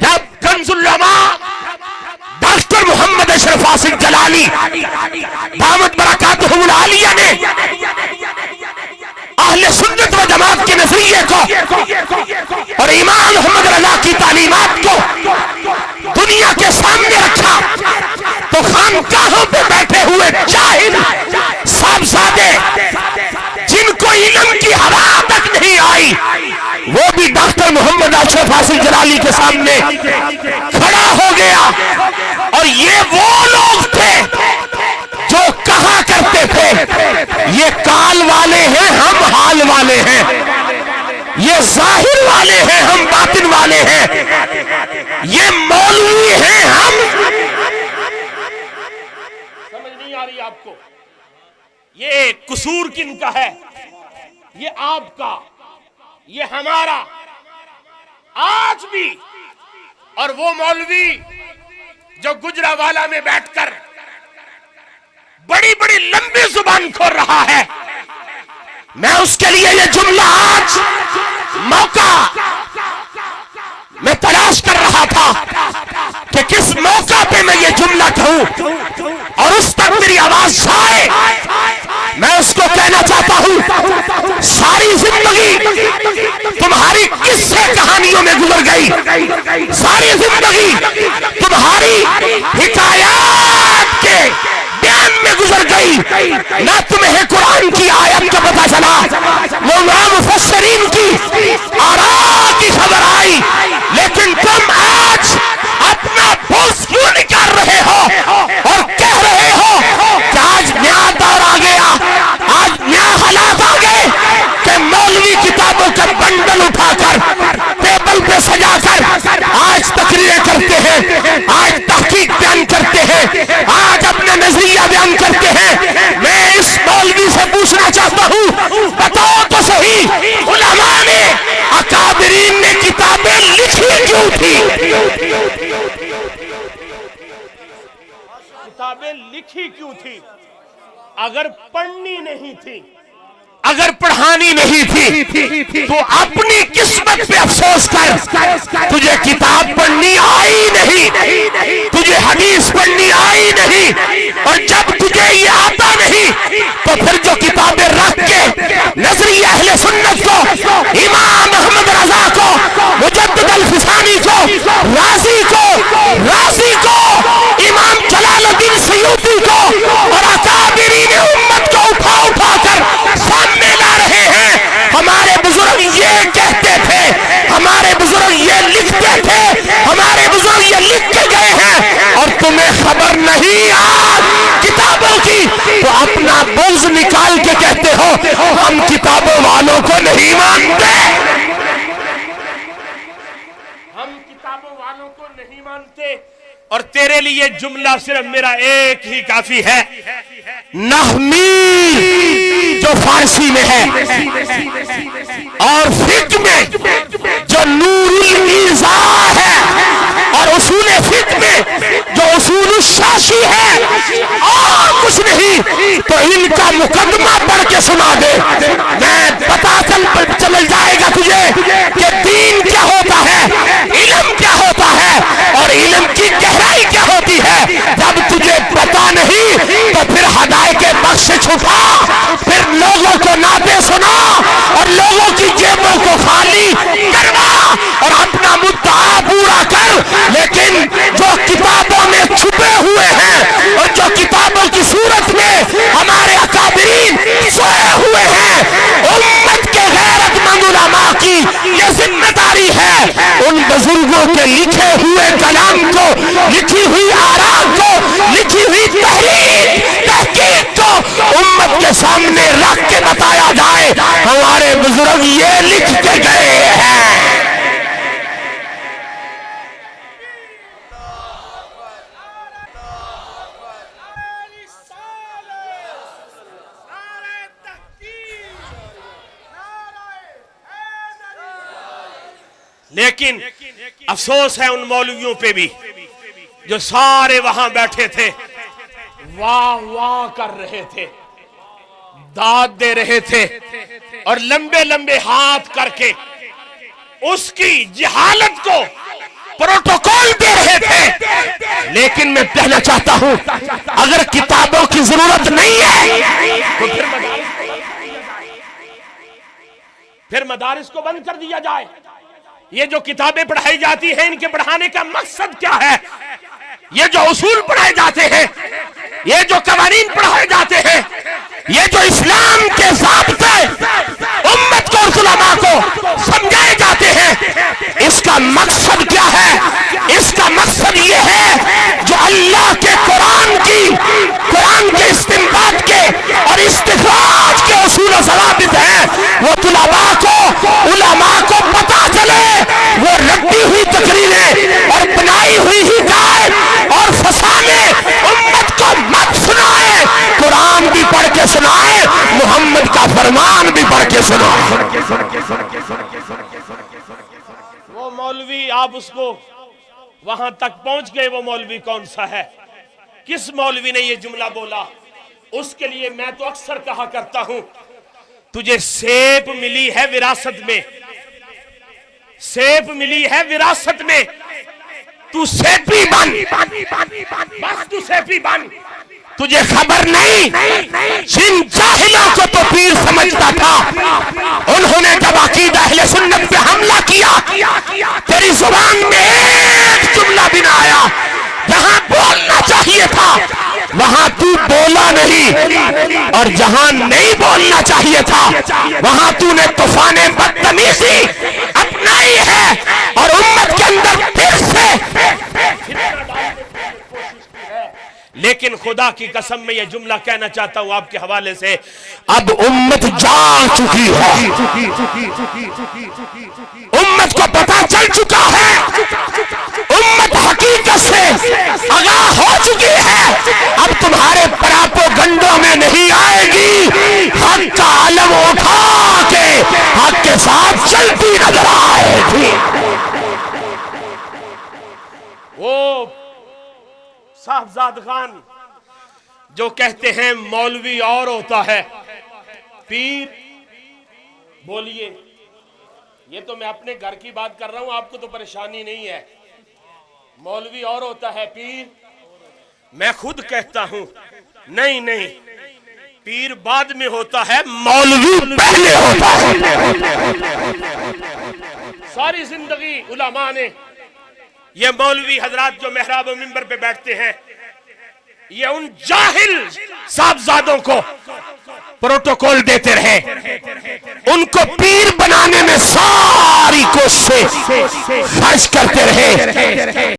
جب کنز العلماء ڈاکٹر محمد اشرف آصف جلالی دامت برکاتہم العالیہ نے اہل سنت و جماعت کے نظریے کو اور امام محمد رضا کی تعلیمات کو دنیا کے سامنے رکھا تو خانقاہوں پہ بیٹھے ہوئے جاہل صاحبزادے جن کو علم کی ہوا تک نہیں آئی وہ بھی ڈاکٹر محمد اشرف آصف جلالی کے سامنے کھڑا ہو گیا. اور یہ وہ لوگ تھے جو کہا کرتے تھے یہ کال والے ہیں ہم حال والے ہیں, یہ ظاہر والے ہیں ہم باطن والے ہیں, یہ مولوی ہیں ہم. سمجھ نہیں آ رہی آپ کو؟ یہ قصور کن کا ہے؟ یہ آپ کا, یہ ہمارا. آج بھی اور وہ مولوی جو گجرانوالہ میں بیٹھ کر بڑی بڑی لمبی زبان کھول رہا ہے, میں اس کے لیے یہ جملہ آج موقع میں تلاش کر رہا تھا کہ کس موقع پہ میں یہ جملہ کہوں اور اس تک میری آواز جائے. میں اس کو کہنا چاہتا ہوں ساری زندگی تمہاری قصے کہانیوں میں گزر گئی, ساری زندگی تمہاری حکایات کے بیان میں گزر گئی, نہ تمہیں قرآن کی آیت کا پتہ چلا, وہ مفسرین کی آراء کی خبر آئی, لیکن تم آج اپنا بغض کیوں نکال رہے ہو اور کہہ رہے ہو کہ آج نیا دور آ گیا, آج نیا حالات آ گئے کہ مولوی کتابوں کا بنڈل اٹھا کر ٹیبل پہ سجا کر آج تقریریں کرتے ہیں, آج تحقیق بیان کرتے ہیں, آج اپنے نظریہ بیان کرتے ہیں. میں اس مولوی سے پوچھنا چاہتا ہوں, بتاؤ تو صحیح علماء نے اکابرین نے کتابیں لکھی کیوں تھی؟ کتابیں لکھی کیوں تھی؟ اگر پڑھنی نہیں تھی, اگر پڑھانی نہیں تھی تو اپنی قسمت پہ افسوس کر. تجھے کتاب پڑھنی آئی نہیں, تجھے حدیث پڑھنی آئی نہیں, اور جب تجھے یہ آتا نہیں تو پھر جو کتابیں رکھ کے نظریہ اہل سنت کو, امام محمد رضا کو, مجدد الفسانی کو, رازی کو, امام جلال الدین سیوطی کو اور اکابرین امت کو اٹھا کر سامنے لا رہے ہیں. ہمارے بزرگ یہ کہتے تھے, ہمارے بزرگ یہ لکھتے تھے, ہمارے بزرگ یہ لکھ کے گئے ہیں, اور تمہیں خبر نہیں آج کتابوں کی, تو اپنا بغض نکال کے کہتے ہو ہم کتابوں والوں کو نہیں مانتے. ہم کتابوں والوں کو نہیں مانتے. اور تیرے لیے جملہ صرف میرا ایک ہی کافی ہے, نحمیر جو فارسی میں ہے اور فقہ میں جو نور الایضاح ہے اور اصول فقہ میں جو اصول الشاشی ہے, اور کچھ نہیں تو ان کا مقدمہ پڑھ کے سنا دے. میں پتا چل جائے گا تجھے کہ دین کیا ہوتا ہے, علم کیا ہوتا ہے, اور علم کی گہرائی کیا ہوتی ہے. جب تجھے پتا نہیں تو پھر ہدایت کے بخش چھپا, پھر لوگوں کو نعتیں سنا اور لوگوں کی جیبوں کو خالی کروا اور اپنا مدعا پورا کر. لیکن جو کتابوں میں چھپے ہوئے ہیں اور جو کتابوں کی صورت میں ہمارے اکابرین سوئے ہوئے ہیں, امت کے غیرت مند علماء کی یہ ذمہ داری ہے ان بزرگوں کے لکھے ہوئے کلام کو, لکھی ہوئی آراء کو, لکھی ہوئی تحقیق کو امت کے سامنے رکھ کے بتایا جائے ہمارے بزرگ یہ لکھ کے گئے ہیں. لیکن افسوس ہے ان مولویوں پہ بھی جو سارے وہاں بیٹھے تھے, واہ واہ کر رہے تھے, داد دے رہے تھے, اور لمبے لمبے ہاتھ کر کے اس کی جہالت کو پروٹوکول دے رہے تھے، لیکن میں کہنا چاہتا ہوں اگر کتابوں کی ضرورت نہیں ہے تو پھر مدارس کو بند کر دیا جائے۔ یہ جو کتابیں پڑھائی جاتی ہیں ان کے پڑھانے کا مقصد کیا ہے؟ یہ جو اصول پڑھائے جاتے ہیں، یہ جو قوانین پڑھائے جاتے ہیں، یہ جو اسلام کے ضابطے امت کو اور علماء کو سمجھائے جاتے ہیں، اس کا مقصد کیا ہے؟ اس کا مقصد یہ ہے جو اللہ کے قرآن کے استنباط کے اور استخراج کے اصول و ضوابط ہیں، وہ علماء کو پتا چلے، وہ رٹی ہوئی تقریریں اور بنائی ہوئی ہدایت اور فسانے امت کو مت سنائے، قرآن بھی پڑھ کے سنائے، محمد کا فرمان بھی پڑھ کے سنائے۔ وہ مولوی آپ اس کو وہاں تک پہنچ گئے، وہ مولوی کون سا ہے؟ کس مولوی نے یہ جملہ بولا؟ اس کے لیے میں تو اکثر کہا کرتا ہوں تجھے سیب ملی ہے وراثت میں، سیب ملی ہے وراثت میں، تو سیپی بن، بس تو سیپی بن۔ تجھے خبر نہیں جن جاہلوں کو تو پیر سمجھتا تھا، انہوں نے جب عقیدہ اہل سنت پہ حملہ کیا، تیری زبان میں ایک جملہ بھی نہ آیا، جہاں بولنا چاہیے تھا وہاں تو بولا نہیں، اور جہاں نہیں بولنا چاہیے تھا وہاں تو نے طوفان بدتمیزی اپنائی ہے، اور امت کے اندر پھر سے۔ لیکن خدا کی قسم میں یہ جملہ کہنا چاہتا ہوں آپ کے حوالے سے، اب امت جان چکی ہے، امت کو پتا چل چکا ہے، امت حقیقت سے آگاہ ہو چکی ہے، اب تمہارے پراپو گنڈوں میں نہیں آئے گی، حق کا علم اٹھا کے حق کے ساتھ چلتی نظر آئے گی۔ وہ صاحبزاد خان جو کہتے ہیں مولوی اور ہوتا ہے پیر، بولیے، یہ تو میں اپنے گھر کی بات کر رہا ہوں، آپ کو تو پریشانی نہیں ہے۔ مولوی اور ہوتا ہے پیر، میں خود کہتا ہوں نہیں، پیر بعد میں ہوتا ہے، مولوی پہلے ہوتا ہے۔ ساری زندگی علماء نے، یہ مولوی حضرات جو محراب و منبر پہ بیٹھتے ہیں، یہ ان جاہل صاحبزادوں کو پروٹوکول دیتے رہے، ان کو پیر بنانے میں ساری کوششیں خرچ کرتے رہے۔